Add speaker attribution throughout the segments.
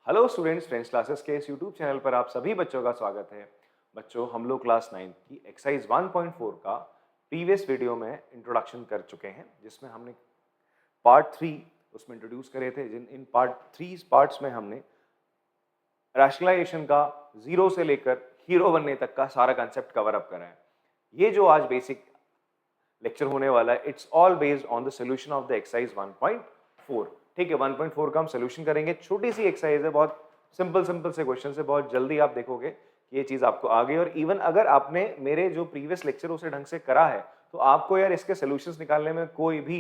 Speaker 1: Hello students, friends classes के इस YouTube channel पर आप सभी बच्चों का स्वागत है। बच्चों, हम लोग क्लास 9 की एक्सरसाइज 1.4 का प्रीवियस वीडियो में इंट्रोडक्शन कर चुके हैं, जिसमें हमने पार्ट 3 उसमें इंट्रोड्यूस करे थे। जिन इन पार्ट 3 पार्ट्स में हमने रैशनलाइजेशन का जीरो से लेकर हीरो बनने तक का सारा कंसेप्ट कवर अप करा है। ये जो आज बेसिक लेक्चर होने वाला है, it's all based on the solution of the exercise 1.4। ठीक है, 1.4 का हम सोल्यूशन करेंगे। छोटी सी एक्सरसाइज है, बहुत सिंपल से क्वेश्चन से बहुत जल्दी आप देखोगे कि ये चीज आपको आ गई। और इवन अगर आपने मेरे जो प्रीवियस लेक्चर उसे ढंग से करा है तो आपको यार इसके सोल्यूशंस निकालने में कोई भी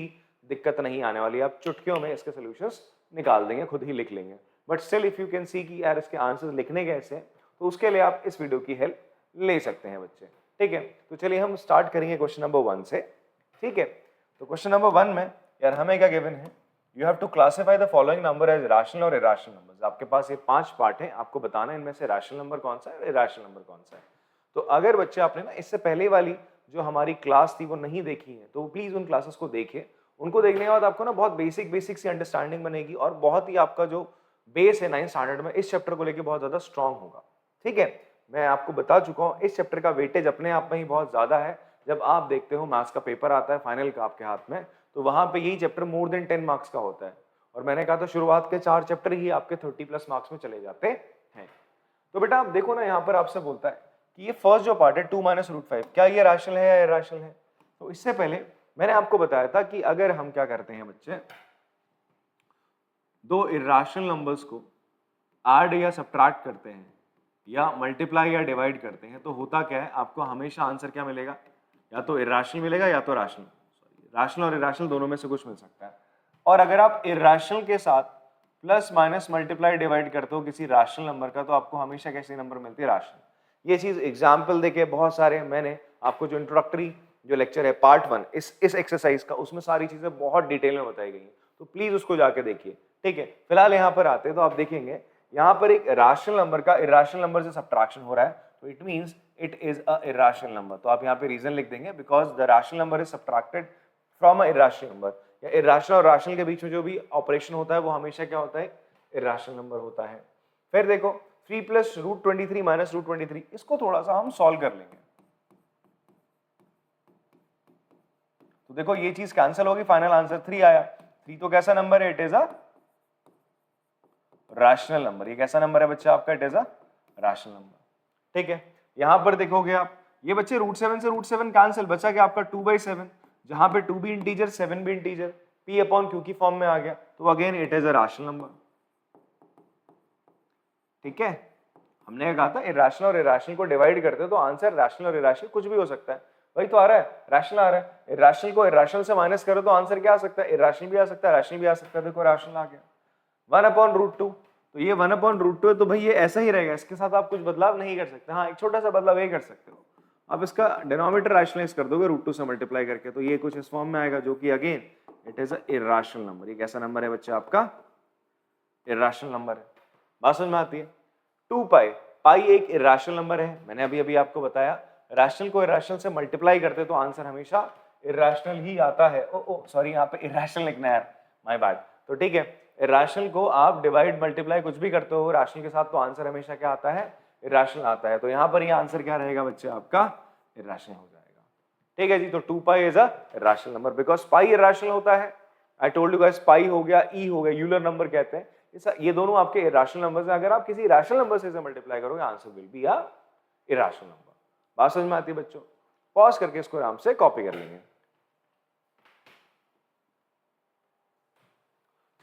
Speaker 1: दिक्कत नहीं आने वाली। आप चुटकियों में इसके सोल्यूशंस निकाल देंगे, खुद ही लिख लेंगे। But still if you can see कि यार इसके आंसर्स लिखने कैसे, तो उसके लिए आप इस वीडियो की हेल्प ले सकते हैं बच्चे। ठीक है, तो चलिए हम स्टार्ट करेंगे क्वेश्चन नंबर 1 से। ठीक है, तो क्वेश्चन नंबर 1 में यार हमें क्या गिवन है, you have to classify the following number as rational और इरैशनल नंबर्स। आपके पास ये 5 पार्ट हैं, आपको बताना है इनमें से रैशनल नंबर कौन सा है और इरैशनल नंबर कौन सा है। तो अगर बच्चे आपने ना इससे पहले वाली जो हमारी क्लास थी वो नहीं देखी है, तो प्लीज उन क्लासेस को देखिए। उनको देखने के बाद आपको ना बहुत बेसिक सी अंडरस्टैंडिंग बनेगी और बहुत ही आपका जो बेस है 9th स्टैंडर्ड में इस चैप्टर को लेकर बहुत ज्यादा स्ट्रांग होगा। ठीक है, मैं आपको बता चुका हूँ इस चैप्टर का वेटेज अपने आप में ही बहुत ज्यादा है। जब आप देखते हो मैथ्स का पेपर आता है फाइनल का आपके हाथ में, तो वहां पे यही चैप्टर मोर देन 10 मार्क्स का होता है। और मैंने कहा था शुरुआत के 4 चैप्टर ही आपके 30+ मार्क्स में चले जाते हैं। तो बेटा आप देखो ना, यहाँ पर आपसे बोलता है कि ये फर्स्ट जो पार्ट है 2 - √5, क्या ये रैशनल है या इरैशनल है। तो इससे पहले मैंने आपको बताया था कि अगर हम क्या करते हैं बच्चे, दो इरैशनल नंबर्स को ऐड या सब्ट्रैक्ट करते हैं या मल्टीप्लाई या डिवाइड करते हैं, तो होता क्या है, आपको हमेशा आंसर क्या मिलेगा, या तो इरैशनल मिलेगा या तो रैशनल। रैशनल और इरैशनल दोनों में से कुछ मिल सकता है। और अगर आप इरैशनल के साथ प्लस माइनस मल्टीप्लाई डिवाइड करते हो किसी रैशनल नंबर का, तो आपको हमेशा कैसी नंबर मिलती है, रैशनल। ये चीज एग्जाम्पल देके बहुत सारे मैंने आपको जो इंट्रोडक्टरी जो लेक्चर है पार्ट 1 इस एक्सरसाइज का, उसमें सारी चीजें बहुत डिटेल में बताई गई हैं, तो प्लीज उसको जाके देखिए। ठीक है, फिलहाल यहाँ पर आते हैं तो आप देखेंगे यहाँ पर एक रैशनल नंबर का इरैशनल नंबर से सब्ट्रैक्शन हो रहा है, तो it means it is a irrational number. तो आप यहाँ पे रीजन लिख देंगे, because the rational number is subtracted from a irrational number. या इरैशनल और रैशनल के बीच में जो भी ऑपरेशन होता है वो हमेशा क्या होता है, इरैशनल नंबर होता है। फिर देखो 3 + √23 - √23, इसको थोड़ा सा हम सॉल्व कर लेंगे। तो देखो ये चीज कैंसिल होगी, फाइनल आंसर 3 आया। 3 तो कैसा नंबर है, it is a rational number. ये कैसा नंबर है बच्चे आपका, it is a rational number. ठीक है, यहां पर देखोगे आप, ये बच्चे √7 से √7 कैंसिल, बचा क्या आपका 2/7, जहां पे 2 भी इंटीजर 7 भी इंटीजर, P/Q की फॉर्म में आ गया, तो again it is a rational number. ठीक है, हमने कहा था इरैशनल और इरैशनल को डिवाइड करते तो आंसर रैशनल और इरैशनल कुछ भी हो सकता है। वही तो आ रहा है, रैशनल आ रहा है। इरैशनल को इरैशनल से माइनस करो तो आंसर क्या आ सकता है, इरैशनल भी आ सकता है, रैशनल भी आ सकता है। देखो रैशनल आ गया 1/√2, तो ये 1/√2 है, तो भाई ये ऐसा ही रहेगा, इसके साथ आप कुछ बदलाव नहीं कर सकते। हाँ, एक छोटा सा बदलाव ये कर सकते हो, आप इसका डिनोमिनेटर रैशनलाइज कर दोगे √2 से मल्टीप्लाई करके, तो ये कुछ इस फॉर्म में आएगा, जो कि again it is a irrational number. ये कैसा नंबर है बच्चे आपका, इरैशनल नंबर है। बात समझ में आती है। 2π, पाई एक इरैशनल नंबर है, मैंने अभी अभी आपको बताया, रैशनल को इरैशनल से मल्टीप्लाई करते तो आंसर हमेशा इरैशनल ही आता है। ओ सॉरी, यहाँ पे इरैशनल लिखना है, माय बैड। तो ठीक है, इरैशनल को आप डिवाइड मल्टीप्लाई कुछ भी करते हो रैशनल के साथ, तो आंसर हमेशा क्या आता है, इरैशनल आता है। तो यहाँ पर ये आंसर क्या रहेगा बच्चे आपका, इरैशनल हो जाएगा। ठीक है जी, तो 2π is a irrational number because pi irrational होता है। I told you guys, pi हो गया, ई हो गया, यूलर नंबर कहते हैं, ये दोनों आपके इरैशनल नंबर्स हैं। अगर आप किसी रैशनल नंबर से मल्टीप्लाई करोगे, answer will be a irrational number. बात समझ में आती है बच्चों? पॉज करके इसको आराम से कॉपी कर लेंगे।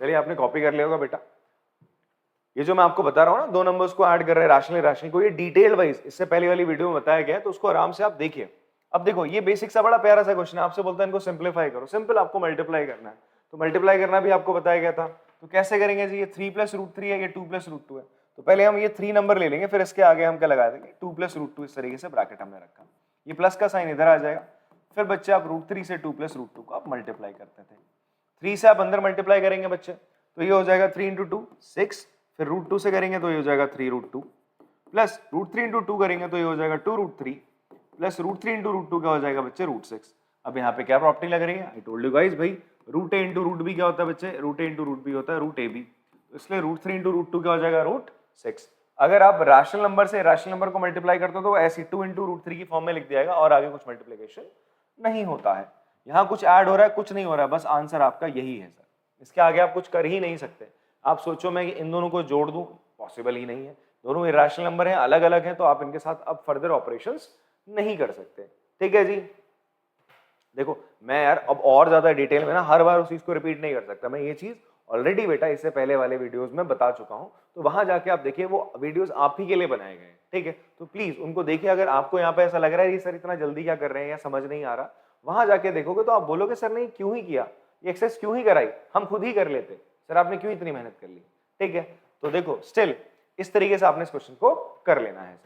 Speaker 1: चलिए, आपने कॉपी कर लिया होगा बेटा। ये जो मैं आपको बता रहा हूं ना, दो नंबर्स को ऐड कर रहे हैं रैशनल रैशनल को, ये डिटेल वाइज इससे पहले वाली वीडियो में बताया गया है, तो उसको आराम से आप देखिए। अब देखो ये बेसिक सा बड़ा प्यारा सा क्वेश्चन है, आपसे बोलता है इनको सिंप्लीफाई करो। सिंपल आपको मल्टीप्लाई करना है, तो मल्टीप्लाई करना भी आपको बताया गया था। तो कैसे करेंगे जी, ये 3 + √3 है, ये 2 + √2 है, तो पहले हम ये 3 नंबर ले लेंगे, फिर इसके आगे हम क्या लगा देंगे, 2 + √2। इस तरीके से ब्रैकेट हमने रखा, ये प्लस का साइन इधर आ जाएगा। फिर बच्चे आप √3 से 2 + √2 को आप मल्टीप्लाई करते थे। 3 से आप अंदर मल्टीप्लाई करेंगे बच्चे, तो ये हो जाएगा 3 × 2 6, फिर √2 से करेंगे तो ये हो जाएगा 3√2, प्लस √3 × 2 करेंगे तो ये हो जाएगा 2√3, प्लस √3 × √2 क्या हो जाएगा बच्चे, √6। अब यहाँ पे क्या प्रॉपर्टी लग रही है, आई टोल्ड यू गाइस भाई, √a × √b क्या होता है बच्चे, √a × √b होता है √ab। इसलिए √3 इंटू √2 क्या हो जाएगा √6। अगर आप रैशनल नंबर से रैशनल नंबर को मल्टीप्लाई करते हो तो ऐसे 2 इंटू √3 की फॉर्म में लिख दिया और आगे कुछ मल्टीप्लिकेशन नहीं होता है। यहाँ कुछ ऐड हो रहा है, कुछ नहीं हो रहा है, बस आंसर आपका यही है सर। इसके आगे आप कुछ कर ही नहीं सकते। आप सोचो मैं इन दोनों को जोड़ दूं, पॉसिबल ही नहीं है, दोनों इरेशनल नंबर हैं, अलग अलग हैं, तो आप इनके साथ अब फर्दर ऑपरेशंस नहीं कर सकते। ठीक है जी। देखो मैं यार अब और ज्यादा डिटेल में ना हर बार उस चीज को रिपीट नहीं कर सकता, मैं ये चीज ऑलरेडी बेटा इससे पहले वाले वीडियोस में बता चुका हूं, तो वहां जाके आप देखिए, वो वीडियोस आप ही के लिए बनाए गए हैं। ठीक है, तो प्लीज उनको देखिए। अगर आपको यहाँ पे ऐसा लग रहा है ये सर इतना जल्दी क्या कर रहे हैं या समझ नहीं आ रहा, वहां जाके देखोगे तो आप बोलोगे सर नहीं क्यों ही किया, ये एक्सरसाइज क्यों ही कराई, हम खुद ही कर लेते, सर आपने क्यों इतनी मेहनत कर ली। ठीक है, तो देखो स्टिल इस तरीके से आपने इस क्वेश्चन को कर लेना है।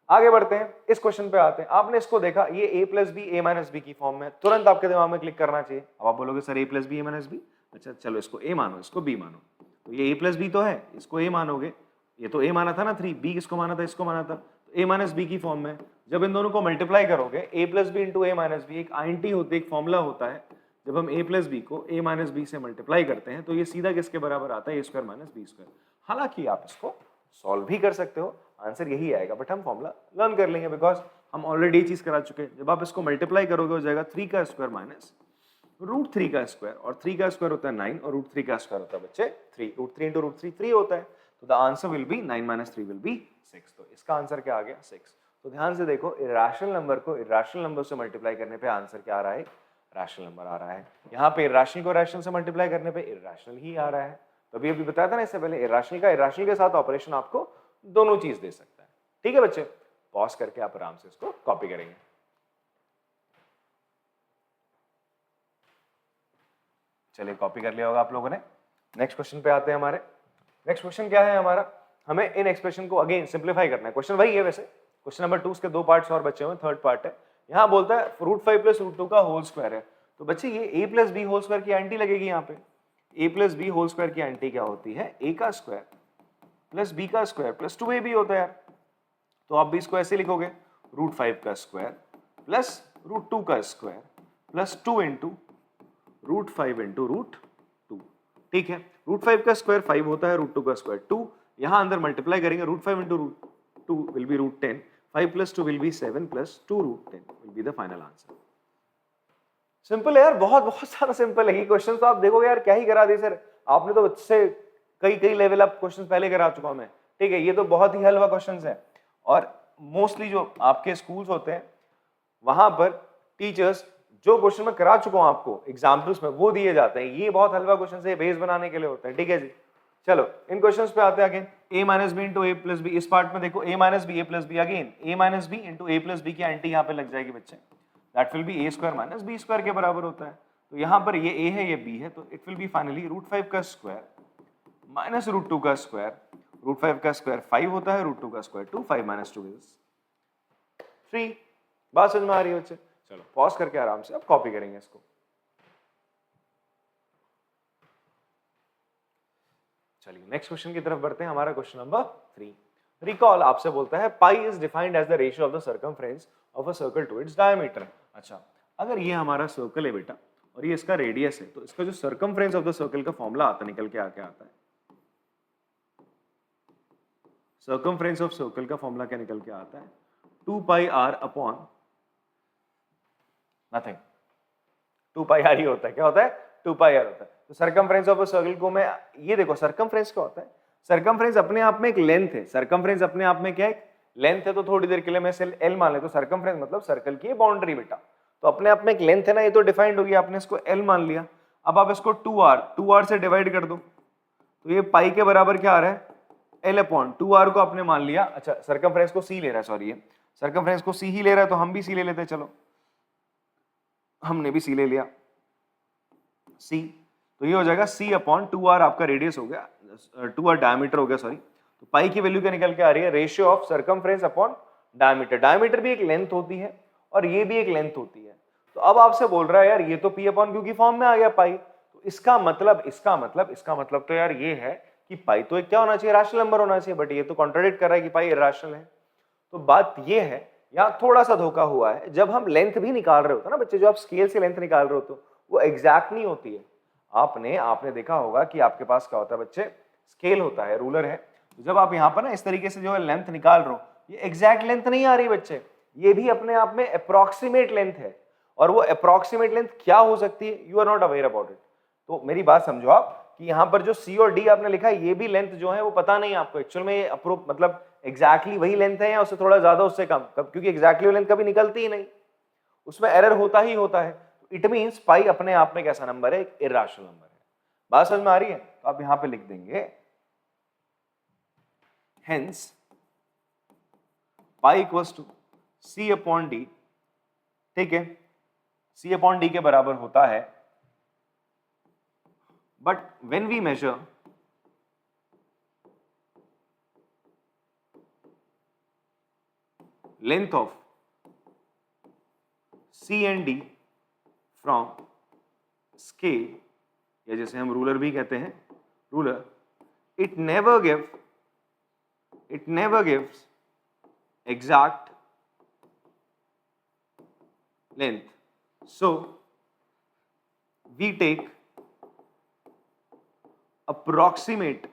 Speaker 1: आगे बढ़ते हैं, इस क्वेश्चन पे आते हैं। आपने इसको देखा, ये a plus B A minus B की फॉर्म में, तुरंत आपके दिमाग में क्लिक करना चाहिए। अब आप बोलोगे sir a plus B A minus B, अच्छा चलो इसको a मानो, इसको b मानो, तो ये a प्लस बी तो है, इसको a मानोगे, ये तो a माना था ना 3, b किसको माना था, इसको माना था, तो a माइनस बी की फॉर्म में जब इन दोनों को मल्टीप्लाई करोगे, a plus B into A minus B, एक आइडेंटिटी होती है, एक फॉर्मूला होता है, जब हम a प्लस बी को a माइनस बी से मल्टीप्लाई करते हैं तो ये सीधा किसके बराबर आता है, a square minus B square. हालांकि आप इसको सॉल्व भी कर सकते हो, आंसर यही आएगा, बट हम फॉर्मूला लर्न कर लेंगे बिकॉज हम ऑलरेडी ये चीज करा चुके हैं। जब आप इसको मल्टीप्लाई करोगे हो जाएगा 3 का स्क्वायर माइनस √3 का स्क्वायर, और 3 का स्क्वायर होता है 9 और √3 का स्क्वायर होता है बच्चे 3, √3 इंटू √3 3 होता है, तो the answer will be 9 minus 3 will be 6। तो इसका आंसर क्या आ गया 6। तो ध्यान से देखो, इरेशनल नंबर को इरेशनल नंबर से मल्टीप्लाई करने पे आंसर क्या आ रहा है, रैशनल नंबर आ रहा है। यहाँ पे इरेशनल को रैशनल से मल्टीप्लाई करने पे इरेशनल ही आ रहा है। तो अभी बताया था ना इससे पहले, इरेशनल का इरेशनल के साथ ऑपरेशन आपको दोनों चीज दे सकता है। ठीक है बच्चे, पॉज करके आप आराम से इसको कॉपी करेंगे। चलिए कॉपी कर लिया होगा आप लोगों ने। नेक्स्ट क्वेश्चन पे आते हैं हमारे। नेक्स्ट क्वेश्चन क्या है हमारा, हमें इन एक्सप्रेशन को अगेन सिंप्लीफाई करना है। क्वेश्चन वही है वैसे, क्वेश्चन नंबर 2 उसके 2 पार्ट्स और बचे हुए, थर्ड पार्ट है। यहाँ बोलता है √5 प्लस √2 का होल स्क्वायर है, तो बच्चे ये a plus B whole square की एंटी लगेगी। यहाँ पे a plus B whole square की एंटी क्या होती है, a का स्क्वायर प्लस b का स्क्वायर प्लस 2ab होता है यार। तो आप भी इसको ऐसे लिखोगे, √5 का स्क्वायर प्लस √2 का स्क्वायर प्लस 2 इंटू √5 इंटू √2। ठीक है, √5 का स्क्वायर 5 होता है, √2 का स्क्वायर 2, यहां अंदर मल्टीप्लाई करेंगे, √5 into √2 will be √10, 5 plus 2 will be 7 plus 2 √10 will be the final answer. Simple है यार, बहुत बहुत सारा सिंपल है ये क्वेश्चन। तो आप देखोगे यार क्या ही करा दी सर आपने, तो इससे कई लेवल अप क्वेश्चन पहले करा चुका हूं मैं। ठीक है, ये तो बहुत ही हलवा क्वेश्चन है, और मोस्टली जो आपके स्कूल्स होते हैं वहां पर टीचर्स जो क्वेश्चन मैं करा चुका हूं आपको एग्जाम्पल्स में वो दिए जाते हैं। ये बहुत हलवा क्वेश्चन है, बेस बनाने के लिए होते हैं। ठीक है जी, चलो इन क्वेश्चंस पे आते हैं आगे। a minus B into A plus B, इस पार्ट में देखो a minus B A plus B, again a minus B into A plus B की एंटी यहाँ पे लग जाएगी बच्चे, that will be a square minus b square के बराबर होता है। तो यहाँ पर ये a है ये b है, तो इट विल बी फाइनली √5 का स्क्वायर माइनस √2 का स्क्वायर, √5 का स्क्वायर 5 होता है, √2 का स्क्वायर 2, 5 माइनस 2 इज 3। बात समझ में आ रही है बच्चे? चलो पॉज करके आराम से अब कॉपी करेंगे इसको। चलिए नेक्स्ट क्वेश्चन की तरफ बढ़ते हैं। हमारा क्वेश्चन नंबर 3। रिकॉल आपसे बोलता है pi is defined as the ratio of the circumference of a circle to its diameter. अच्छा, अगर ये हमारा सर्कल है बेटा और ये इसका रेडियस है, तो इसका जो सर्कमफ्रेंस ऑफ द सर्कल का फॉर्मूला आता निकल के आके आता है, सर्कमफ्रेंस ऑफ सर्कल का फॉर्मूला क्या निकल के आता है, 2 पाई r अपॉन नथिंग, 2 पाई r ही होता है। क्या होता है? 2 पाई r होता है। तो सर्कमफ्रेंस ऑफ अ सर्कल को मैं, ये देखो सर्कमफ्रेंस क्या होता है, सर्कमफ्रेंस अपने आप में एक लेंथ है। सर्कमफ्रेंस अपने आप में क्या है? लेंथ है। तो थोड़ी देर के लिए मैं इसे l मान ले, तो सर्कमफ्रेंस मतलब सर्कल की बाउंड्री बेटा, तो अपने आप में एक लेंथ है ना, ये तो डिफाइंड होगी, आपने इसको l मान लिया। अब आप इसको 2r से डिवाइड कर दो, तो ये पाई के बराबर क्या आ रहा है, l अपॉन 2r को आपने मान लिया। अच्छा, सर्कमफ्रेंस को c ले रहा है, सॉरी ये सर्कमफ्रेंस को c ही ले रहा है, तो हम भी c ले लेते हैं। चलो हमने भी c ले लिया, c, तो ये हो जाएगा c अपॉन 2r, आपका रेडियस हो गया, 2r डायमीटर हो गया, सॉरी। तो पाई की वैल्यू क्या निकल के आ रही है, ratio of circumference upon diameter. Diameter भी एक लेंथ होती है और ये भी एक लेंथ होती है। तो अब आपसे बोल रहा है यार ये तो p अपॉन q की फॉर्म में आ गया पाई, तो इसका मतलब तो यार ये है कि पाई तो एक क्या होना चाहिए, रैशनल नंबर होना चाहिए, बट ये तो कॉन्ट्राडिक्ट कर रहा है कि पाई इरैशनल है। तो बात ये है, यहाँ थोड़ा सा धोखा हुआ है। जब हम लेंथ भी निकाल रहे होते हैं ना बच्चे, जो आप स्केल से लेंथ निकाल रहे होते हो वो एग्जैक्ट नहीं होती है। आपने देखा होगा कि आपके पास क्या होता है बच्चे, स्केल होता है, रूलर है। तो जब आप यहाँ पर ना इस तरीके से जो है लेंथ निकाल रहे हो, ये एग्जैक्ट लेंथ नहीं आ रही बच्चे, ये भी अपने आप में अप्रोक्सीमेट लेंथ है। और वो अप्रोक्सीमेट लेंथ क्या हो सकती है, you are not aware about it. तो मेरी बात समझो आप कि यहाँ पर जो सी और डी आपने लिखा है, ये भी लेंथ जो है वो पता नहीं आपको एक्चुअल में ये मतलब एग्जैक्टली वही लेंथ है या उससे थोड़ा ज्यादा उससे कम, क्योंकि एग्जैक्टली लेंथ कभी निकलती ही नहीं, उसमें एरर होता ही होता है। इट मींस पाई अपने आप में कैसा नंबर है, एक इर्रेशनल नंबर है। बात समझ में आ रही है? तो आप यहां पे लिख देंगे hence pi equals to C upon D, ठीक है, सी अपॉन डी के बराबर होता है। But when we measure length of C and D from scale, या जैसे हम रूलर भी कहते हैं, ruler, it never gives exact length. So we take approximate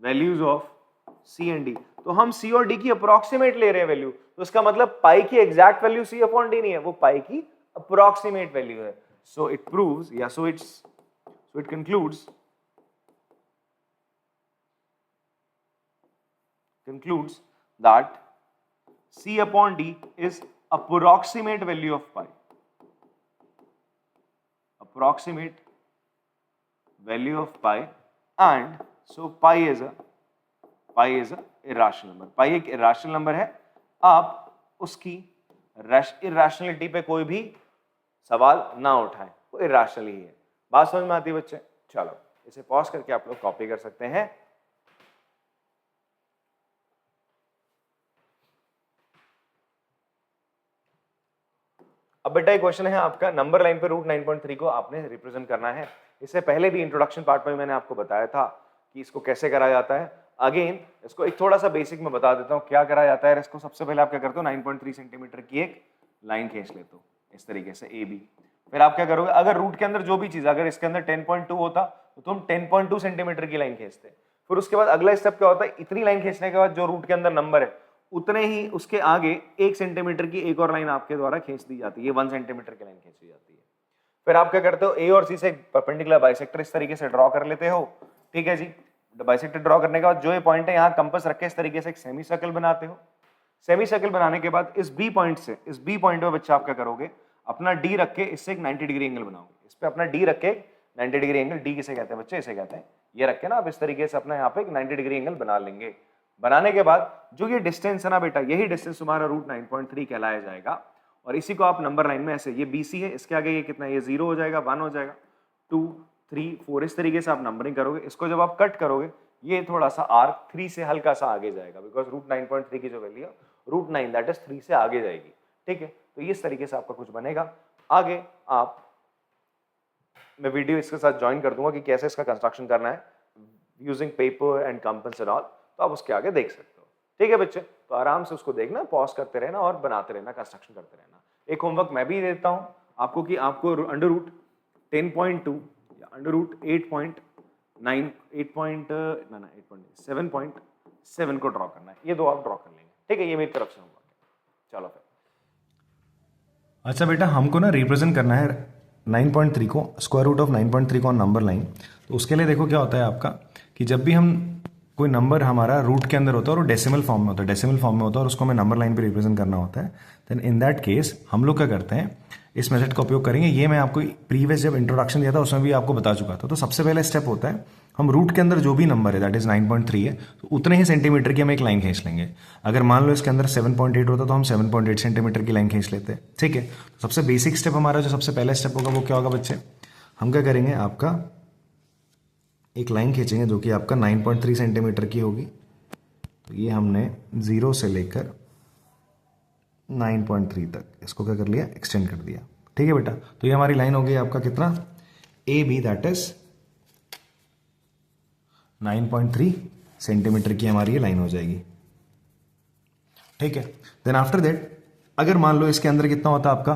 Speaker 1: values of C and D. तो हम सी और डी की अप्रोक्सीमेट ले रहे हैं वैल्यू, तो इसका मतलब पाई की exact value C upon D नहीं है, वो पाई की अप्रोक्सीमेट वैल्यू है। सो इट प्रूव्स या so it concludes that C upon D is approximate value of pi, approximate value of pi, and so pi is a irrational number. pi एक irrational number है। आप उसकी irrationality पे कोई भी सवाल ना उठाएं, वो irrational ही है। बात समझ में आती है बच्चे? चलो इसे पॉज करके आप लोग कॉपी कर सकते हैं। अब बेटा एक क्वेश्चन है आपका, नंबर लाइन पे रूट 9.3 को आपने रिप्रेजेंट करना है। इससे पहले भी इंट्रोडक्शन पार्ट में मैंने आपको बताया था कि इसको कैसे करा जाता है। अगेन इसको एक थोड़ा सा बेसिक में बता देता हूँ क्या करा जाता है। इसको सबसे पहले आप क्या करते हो, 9.3 सेंटीमीटर की एक लाइन खींच लेते हो इस तरीके से ए बी। फिर आप क्या करोगे, अगर रूट के अंदर जो भी चीज, अगर इसके अंदर 10.2 होता तो तुम 10.2 सेंटीमीटर की लाइन खींचते। फिर उसके बाद अगला स्टेप क्या होता है, इतनी लाइन खींचने के बाद जो रूट के अंदर नंबर है उतने ही उसके आगे 1 सेंटीमीटर की एक और लाइन आपके द्वारा खींच दी जाती है, 1 सेंटीमीटर की लाइन खींची जाती है। फिर आप क्या करते हो, ए और सी से परपेंडिकुलर बाइसेक्टर इस तरीके से ड्रॉ कर लेते हो, ठीक है जी। बाइसेक्टर ड्रॉ करने के बाद जो ये पॉइंट है यहाँ कंपास रख के इस तरीके से एक सेमी सर्कल बनाते हो। सेमी सर्कल बनाने के बाद इस बी पॉइंट से, इस बी पॉइंट पे बच्चा आप क्या करोगे, अपना डी रख के इससे एक 90 डिग्री एंगल बनाओगे। इस पे अपना डी रख के 90 डिग्री एंगल, डी किसे कहते हैं बच्चे, इसे कहते हैं, ये रख के ना आप इस तरीके से अपना यहाँ पे एक 90 डिग्री एंगल बना लेंगे। बनाने के बाद जो ये डिस्टेंस है ना बेटा, यही डिस्टेंस तुम्हारा रूट 9.3 कहलाया जाएगा। और इसी को आप नंबर लाइन में ऐसे, ये BC है, इसके आगे ये कितना, ये 0 हो जाएगा, 1 हो जाएगा, 2 3 4 इस तरीके से आप नंबरिंग करोगे। इसको जब आप कट करोगे ये थोड़ा सा आर्क 3 से हल्का सा आगे जाएगा, बिकॉज रूट 9.3 की जो वैल्यू है रूट 9 दैट इज 3 से आगे जाएगी, ठीक है। तो इस तरीके से आपका कुछ बनेगा। आगे आप, मैं वीडियो इसके साथ ज्वाइन कर दूंगा कि कैसे इसका कंस्ट्रक्शन करना है using paper and compass and all, तो आप उसके आगे देख सकते हो, ठीक है बच्चे। तो आराम से उसको देखना, पॉज करते रहना और बनाते रहना, कंस्ट्रक्शन करते रहना। एक होमवर्क मैं भी देता हूँ आपको कि आपको अंडर रूट 10.2 या अंडर रूट 7.7 को ड्रॉ करना है। ये दो आप ड्रॉ कर लेंगे, ठीक है। ये मेरी तरफ से होमवर्क है। चलो फिर,
Speaker 2: अच्छा बेटा, हमको ना रिप्रेजेंट करना है 9.3 को, स्क्वायर रूट ऑफ 9.3 को ऑन नंबर लाइन। तो उसके लिए देखो क्या होता है आपका, कि जब भी हम कोई नंबर हमारा रूट के अंदर होता है और वो डेसिमल फॉर्म में होता है, डेसिमल फॉर्म में होता है और उसको हमें नंबर लाइन पे रिप्रेजेंट करना होता है, देन इन दैट केस हम लोग क्या करते हैं, इस मेथड का उपयोग करेंगे। ये मैं आपको प्रीवियस जब इंट्रोडक्शन दिया था उसमें भी आपको बता चुका था। तो सबसे पहले स्टेप होता है, हम रूट के अंदर जो भी नंबर है दैट इज 9.3 है, तो उतने ही सेंटीमीटर की हम एक लाइन खींच लेंगे। अगर मान लो इसके अंदर 7.8 होता तो हम 7.8 सेंटीमीटर की लाइन खींच लेते हैं, ठीक है। तो सबसे बेसिक स्टेप हमारा जो सबसे पहला स्टेप होगा वो क्या होगा बच्चे, हम क्या करेंगे, आपका एक लाइन खींचेंगे जो कि आपका 9.3 सेंटीमीटर की होगी। तो ये हमने 0 से लेकर 9.3 तक इसको क्या कर लिया, एक्सटेंड कर दिया, ठीक है बेटा। तो ये हमारी लाइन हो गई आपका कितना, AB दैट इज 9.3 सेंटीमीटर की हमारी ये लाइन हो जाएगी, ठीक है। देन आफ्टर दैट अगर मान लो इसके अंदर कितना होता है आपका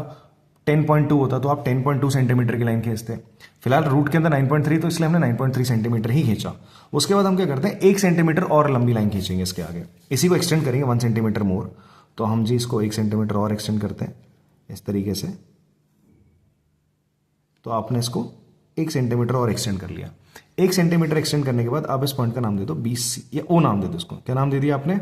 Speaker 2: 10.2 होता तो आप 10.2 सेंटीमीटर की लाइन खींचते। फिलहाल रूट के अंदर 9.3 तो इसलिए हमने 9.3 सेंटीमीटर ही खींचा। उसके बाद हम क्या करते हैं, 1 सेंटीमीटर और लंबी लाइन खींचेंगे इसके आगे, इसी को एक्सटेंड करेंगे 1 सेंटीमीटर मोर। तो हम जी इसको 1 सेंटीमीटर और एक्सटेंड करते हैं इस तरीके से। तो आपने इसको 1 सेंटीमीटर और एक्सटेंड कर लिया। 1 सेंटीमीटर एक्सटेंड करने के बाद आप इस पॉइंट का नाम दे दो BC, या ओ नाम दे दो इसको। क्या नाम दे दिया आपने?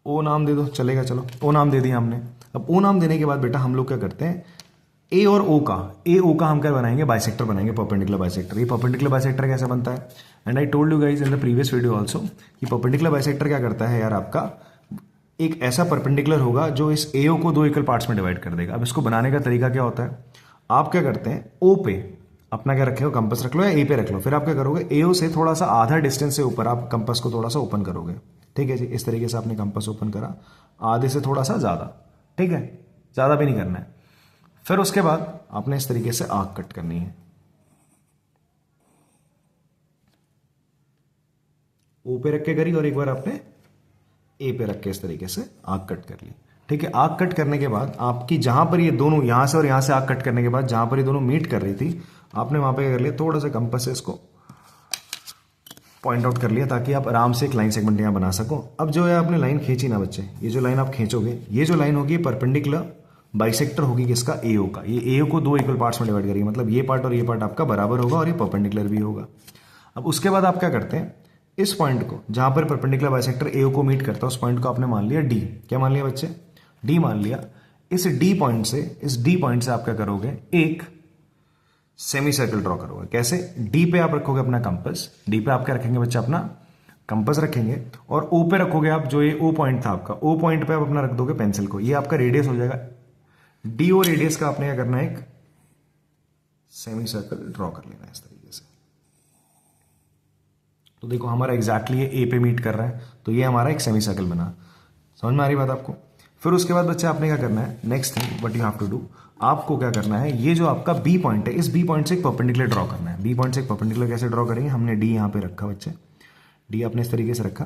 Speaker 2: ओ नाम दे दो, चलेगा, चलो ओ नाम दे दिया हमने। अब ओ नाम देने के बाद बेटा हम लोग क्या करते हैं, ए और ओ का हम क्या बनाएंगे, बाइसेक्टर बनाएंगे, परपेंडिकुलर बाइसेक्टर। ये परपेंडिकुलर बाइसेक्टर कैसे बनता है? And I told you guys in the previous video also कि परपेंडिकुलर बाइसेक्टर क्या करता है यार, आपका एक ऐसा परपेंडिकुलर होगा जो इस एओ को 2 इक्वल पार्ट्स में डिवाइड कर देगा। अब इसको बनाने का तरीका क्या होता है, आप क्या करते हैं, ओ पे अपना क्या रखे हो, कंपास रख लो या ए पे रख लो। फिर आप क्या करोगे, एओ से थोड़ा सा आधा डिस्टेंस से ऊपर आप कंपास को थोड़ा सा ओपन करोगे। ठीक है जी, इस तरीके से आपने कंपास ओपन करा, आधे से थोड़ा सा ज़्यादा, ठीक है, ज़्यादा भी नहीं करना है। फिर उसके बाद आपने इस तरीके से आर्क कट करनी है, ओ पे रख के करी और एक बार आपने ए पे रख के इस तरीके से आर्क कट कर ली। ठीक है, आर्क कट करने के बाद आपकी जहां पर ये दोनों, यहां से और यहां से आर्क कट करने के बाद जहां पर ये दोनों मीट कर रही थी, आपने वहां पे क्या कर लिया, थोड़ा सा कंपास से इसको पॉइंट आउट कर लिया ताकि आप आराम से एक लाइन सेगमेंट यहां बना सको। अब जो है आपने लाइन खींची ना बच्चे, ये जो लाइन आप खींचोगे, ये जो लाइन होगी परपेंडिकुलर बाइसेक्टर होगी किसका, एओ का। ये एओ को 2 इक्वल पार्ट्स में डिवाइड करेगी, मतलब ये पार्ट और ये पार्ट आपका बराबर होगा और ये परपेंडिकुलर भी होगा। अब उसके बाद आप क्या करते हैं, इस पॉइंट को जहां पर परपेंडिकुलर बाइसेक्टर एओ को मीट करता है, उस पॉइंट को आपने मान लिया डी। क्या मान लिया बच्चे? डी मान लिया। इस डी पॉइंट से आप क्या करोगे, एक सेमी सर्कल ड्रॉ करोगे। कैसे? डी पे आप रखोगे अपना कंपास, डी पे आप क्या रखेंगे बच्चे, अपना कंपास रखेंगे, और ओ पे रखोगे आप, जो ये ओ पॉइंट था आपका, ओ पॉइंट पे आप अपना रख दोगे पेंसिल को। ये आपका रेडियस हो जाएगा। डी और रेडियस का आपने क्या करना है, एक सेमी सर्कल ड्रॉ कर लेना है इस तरीके से। तो देखो हमारा एग्जैक्टली ये ए पे मीट कर रहा है, तो ये हमारा एक सेमी सर्कल बना। समझ में आ रही बात आपको? फिर उसके बाद बच्चे आपने क्या करना है, next thing what you have to do, आपको क्या करना है, ये जो आपका बी पॉइंट है, इस बी पॉइंट से एक परपेंडिकुलर ड्रॉ करना है। बी पॉइंट से एक परपेंडिकुलर कैसे ड्रॉ करेंगे, हमने डी यहाँ पे रखा बच्चे, डी आपने इस तरीके से रखा।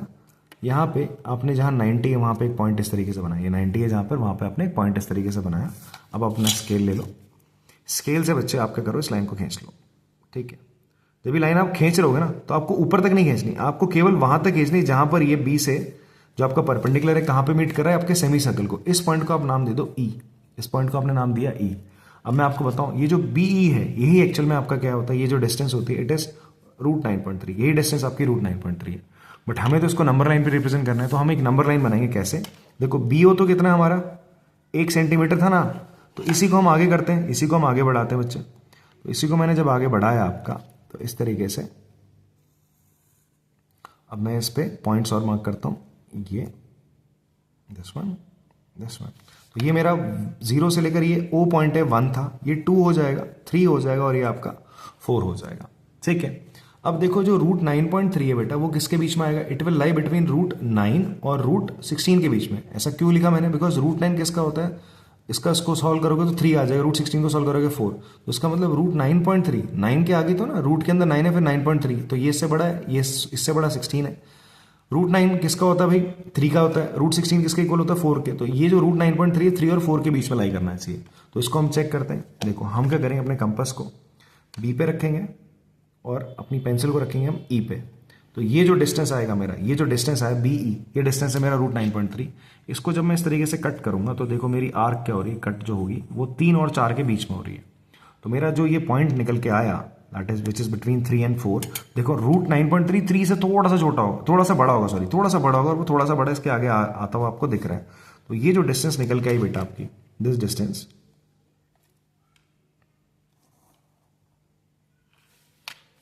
Speaker 2: यहाँ पे आपने जहाँ 90 है वहाँ पे एक पॉइंट इस तरीके से बनाया, ये 90 है जहाँ पर, वहाँ पे आपने एक पॉइंट इस तरीके से बनाया। अब अपना स्केल ले लो, स्केल से बच्चे आप क्या करो, इस लाइन को खींच लो। ठीक है, जब ये लाइन आप खींच रहोगे ना, तो आपको ऊपर तक नहीं खींचनी, आपको केवल वहां तक खींचनी जहां पर ये बी से जो आपका परपेंडिकुलर है कहां पे मीट कर रहा है, आपके सेमी सर्कल को। इस पॉइंट को आप नाम दे दो ई, इस पॉइंट को आपने नाम दिया ई। अब मैं आपको बताऊं, ये जो बीई है, यही एक्चुअल में आपका क्या होता है, ये जो डिस्टेंस होती है, इट इज √9.3। यही डिस्टेंस आपकी √9.3 है। बट हमें तो इसको नंबर लाइन पे रिप्रेजेंट करना है, तो हम एक नंबर लाइन बनाएंगे। कैसे? देखो बीओ तो कितना हमारा 1 सेंटीमीटर था ना, तो इसी को हम आगे करते हैं, इसी को हम आगे बढ़ाते हैं बच्चे। तो इसी को मैंने जब आगे बढ़ाया आपका, तो इस तरीके से अब मैं इस पे पॉइंट्स और मार्क करता हूं, ये दिस वन, दिस वन। तो ये मेरा 0 से लेकर ये ओ पॉइंट है 1 था, ये 2 हो जाएगा, 3 हो जाएगा और ये आपका 4 हो जाएगा। ठीक है, अब देखो जो √9.3 है बेटा, वो किसके बीच में आएगा, इट विल लाई बिटवीन √9 और √16 के बीच में। ऐसा क्यों लिखा मैंने, बिकॉज √9 किसका होता है, इसका इसको सॉल्व करोगे तो 3 आ जाएगा, √16 को सॉल्व करोगे 4, तो इसका मतलब √9.3, 9 के आगे तो ना, रूट के अंदर 9 है, फिर 9.3, तो ये इससे बड़ा है, ये इससे बड़ा 16 है। √9 किसका होता है भाई, 3 का होता है। √16 किसके इक्वल होता है, 4 के। तो ये जो √9.3 है, 3 और 4 के बीच में लाई करना चाहिए। तो इसको हम चेक करते हैं। देखो हम क्या करेंगे, अपने कंपास को बी पे रखेंगे और अपनी पेंसिल को रखेंगे हम ई पे। तो ये जो डिस्टेंस आएगा मेरा, ये जो डिस्टेंस आया बीई, ये डिस्टेंस है मेरा √9.3। इसको जब मैं इस तरीके से कट करूंगा, तो देखो मेरी आर्क क्या हो रही है, कट जो होगी वो 3 और 4 के बीच में हो रही है। तो मेरा जो ये पॉइंट निकल के आया, that is which is between 3 and 4, देखो √9.3 3 से थोड़ा सा छोटा होगा, थोड़ा सा बड़ा होगा, सॉरी थोड़ा सा बड़ा होगा, और वो थोड़ा सा बड़ा इसके आगे आता हुआ आपको दिख रहा है। तो ये जो डिस्टेंस निकल के आई बेटा आपकी, दिस डिस्टेंस,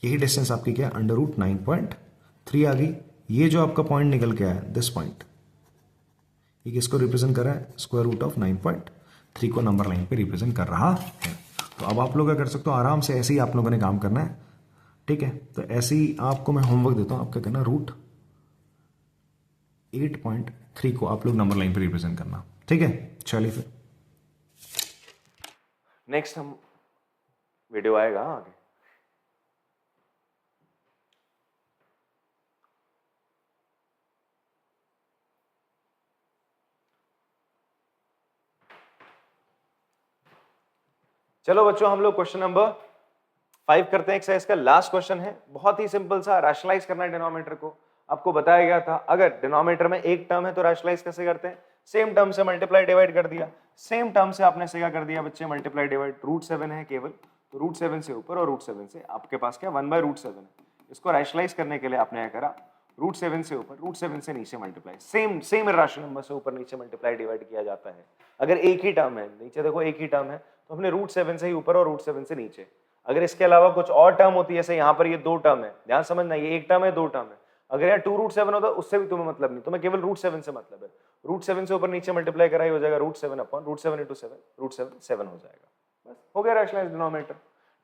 Speaker 2: यही डिस्टेंस आपकी क्या, √9.3 आ गई। ये जो आपका पॉइंट निकल के आया, दिस पॉइंट, ये किसको रिप्रेजेंट कर रहा है, √9.3 को नंबर लाइन पे रिप्रेजेंट कर रहा है। तो अब आप लोग क्या कर सकते हो, आराम से ऐसे ही आप लोगों ने काम करना है। ठीक है, तो ऐसे ही आपको मैं होमवर्क देता हूं, आप क्या करना, √8.3 को आप लोग नंबर लाइन पे रिप्रेजेंट करना। ठीक है, चलिए फिर
Speaker 1: नेक्स्ट हम वीडियो आएगा आगे। चलो बच्चों हम लोग क्वेश्चन नंबर 5 करते हैं। एक्सरसाइज का लास्ट क्वेश्चन है, बहुत ही सिंपल सा, रैशनलाइज करना है डिनोमिनेटर को। आपको बताया गया था अगर डिनोमिनेटर में एक टर्म है तो रैशनलाइज कैसे करते हैं, सेम टर्म से मल्टीप्लाई डिवाइड कर दिया, सेम टर्म से आपने क्या कर दिया बच्चे, मल्टीप्लाई डिवाइड। √7 है केवल, तो √7 से ऊपर और √7 से आपके पास क्या 1/√7 है। इसको रैशनलाइज करने के लिए आपने क्या करा, √7 से ऊपर √7 से नीचे मल्टीप्लाई, सेम इर्रेशनल नंबर से ऊपर नीचे मल्टीप्लाई डिवाइड किया जाता है। अगर एक ही टर्म है, नीचे देखो एक ही टर्म है, तो हमने √7 से ही ऊपर और √7 से नीचे। अगर इसके अलावा कुछ और टर्म होती है, जैसे यहाँ पर ये 2 टर्म है, ध्यान समझना, ये एक टर्म है 2 टर्म है, अगर यहाँ 2√7 होता उससे भी तुम्हें मतलब नहीं, तुम्हें केवल √7 से मतलब है। √7 से ऊपर नीचे मल्टीप्लाई करा हो जाएगा √7 अपॉन √7 × 7, √7 7 हो जाएगा। बस हो गया रैशनलाइज डिनोमिनेटर।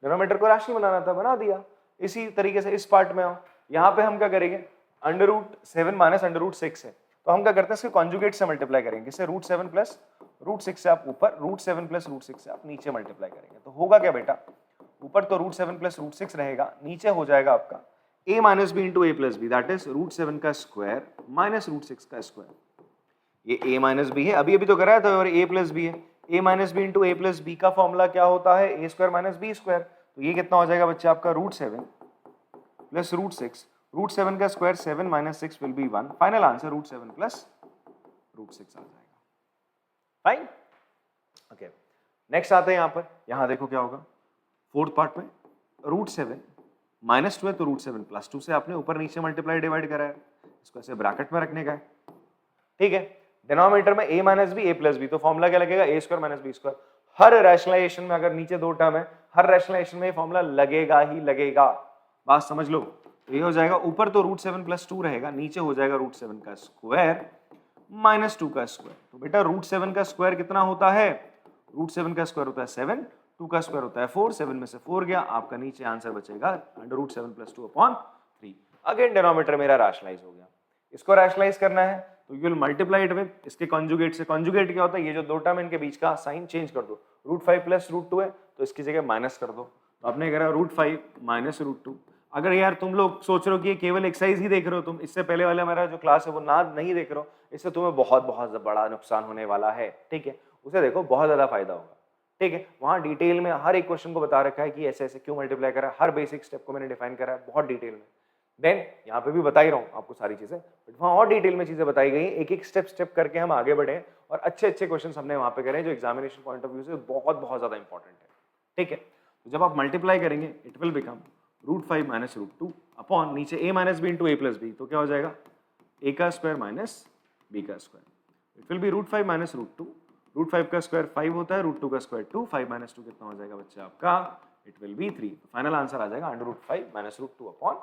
Speaker 1: डिनोमिनेटर को राशनल बनाना था, बना दिया। इसी तरीके से इस पार्ट में आओ, यहाँ पे हम क्या करेंगे, √7 माइनस √6 है, तो हम क्या करते हैं इसके कॉन्जुगेट से मल्टीप्लाई करेंगे, किससे, √7 प्लस √6 से आप ऊपर, √7 प्लस √6 से आप नीचे मल्टीप्लाई करेंगे। तो होगा क्या बेटा, ऊपर तो √7 प्लस √6 रहेगा, नीचे हो जाएगा आपका a minus B into A plus B, that is √7 का स्क्वायर माइनस √6 का स्क्वायर। ये a माइनस बी है, अभी अभी तो कराया था, और a प्लस बी है। a minus B into A plus B का फॉर्मूला क्या होता है, a square minus B square. तो ये कितना हो जाएगा बच्चे आपका, √7 प्लस √6, √7 का square 7 minus 6 will be 1, final answer √7 plus √6 आ जाएगा। Fine, okay. नेक्स्ट आते हैं यहाँ पर, यहाँ देखो क्या होगा, फोर्थ पार्ट में √7 माइनस 2 है तो √7 प्लस 2 से आपने ऊपर नीचे मल्टीप्लाई डिवाइड करा है, इसको ऐसे ब्रैकेट में रखने का है, ठीक है। डिनोमिनेटर में a minus B, a plus B, तो फॉर्मूला क्या लगेगा, a square minus B square. हर रैशनलाइजेशन में अगर नीचे 2 टर्म है, हर रैशनलाइजेशन में फॉर्मूला लगेगा ही लगेगा, बात समझ लो। तो ये हो जाएगा, ऊपर तो √7 प्लस 2 रहेगा, नीचे हो जाएगा √7 का स्क्वायर माइनस 2 का स्क्वायर। तो बेटा √7 का स्क्वायर कितना होता है, √7 का स्क्वायर होता है 7, 2 का स्क्वायर होता है 4, 7 में से 4 गया, आपका नीचे आंसर बचेगा √7 प्लस 2 अपॉन 3। अगेन डिनोमिनेटर मेरा रैशनलाइज हो गया। इसको रैशनलाइज करना है तो you will multiply it with इसके कॉन्जुगेट से। कॉन्जुगेट क्या होता है, ये जो 2 टर्म इनके बीच का साइन चेंज कर दो, √5 प्लस √2 है तो इसकी जगह माइनस कर दो, तो आपने करा √5 माइनस √2। अगर यार तुम लोग सोच रहे हो कि ये केवल एक्सरसाइज ही देख रहे हो, तुम इससे पहले वाला मेरा जो क्लास है वो ना नहीं देख रहे हो, इससे तुम्हें बहुत बहुत बड़ा नुकसान होने वाला है, ठीक है। उसे देखो, बहुत ज्यादा फायदा होगा, ठीक है। वहां डिटेल में हर एक क्वेश्चन को बता रखा है कि ऐसे ऐसे क्यों मल्टीप्लाई करा है, हर बेसिक स्टेप को मैंने डिफाइन करा है बहुत डिटेल में। देन यहाँ पे भी बता ही रहा हूँ आपको सारी चीजें, बट वहाँ और डिटेल में चीजें बताई गई, एक एक स्टेप करके हम आगे बढ़े और अच्छे अच्छे क्वेश्चन हमने वहां पे करे जो एग्जामिनेशन पॉइंट ऑफ व्यू से बहुत बहुत ज्यादा इंपॉर्टेंट है, ठीक है। तो जब आप मल्टीप्लाई करेंगे it will become √5 minus √2 upon नीचे a minus B into A plus B, तो क्या हो जाएगा a का स्क्वायर माइनस b का square. It will be √5 minus √2, √5 का स्क्वायर 5 होता है, √2 का स्क्वायर 2, 5 माइनस 2 कितना हो जाएगा बच्चे आपका, it will be 3। Final answer आ जाएगा √5 माइनस √2 अपॉन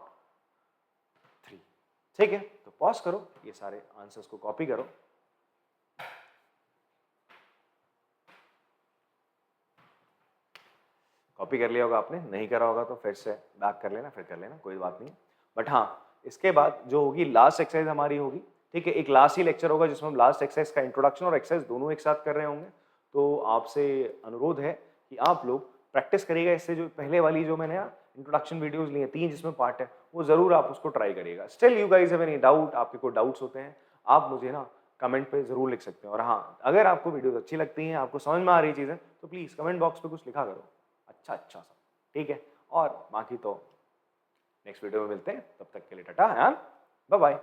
Speaker 1: 3, ठीक है। तो पॉज करो, ये सारे आंसर्स को कॉपी करो, कॉपी कर लिया होगा आपने, नहीं करा होगा तो फिर से बैक कर लेना, फिर कर लेना, कोई बात नहीं। बट हाँ, इसके बाद जो होगी लास्ट एक्सरसाइज हमारी होगी, ठीक है। एक लास्ट ही लेक्चर होगा जिसमें हम लास्ट एक्सरसाइज का इंट्रोडक्शन और एक्सरसाइज दोनों एक साथ कर रहे होंगे। तो आपसे अनुरोध है कि आप लोग प्रैक्टिस करिएगा, इससे जो पहले वाली जो मैंने इंट्रोडक्शन वीडियोस ली हैं 3 जिसमें पार्ट है, वो जरूर आप उसको ट्राई करिएगा। Still you guys have any doubt, आपके कोई डाउट्स होते हैं, आप मुझे ना कमेंट पे जरूर लिख सकते हैं। और हाँ, अगर आपको वीडियोस अच्छी लगती हैं, आपको समझ में आ रही चीजें, तो प्लीज कमेंट बॉक्स पे कुछ लिखा करो अच्छा सा, ठीक है। और बाकी तो नेक्स्ट वीडियो में मिलते हैं, तब तक के लिए टाटा एंड बाय बाय।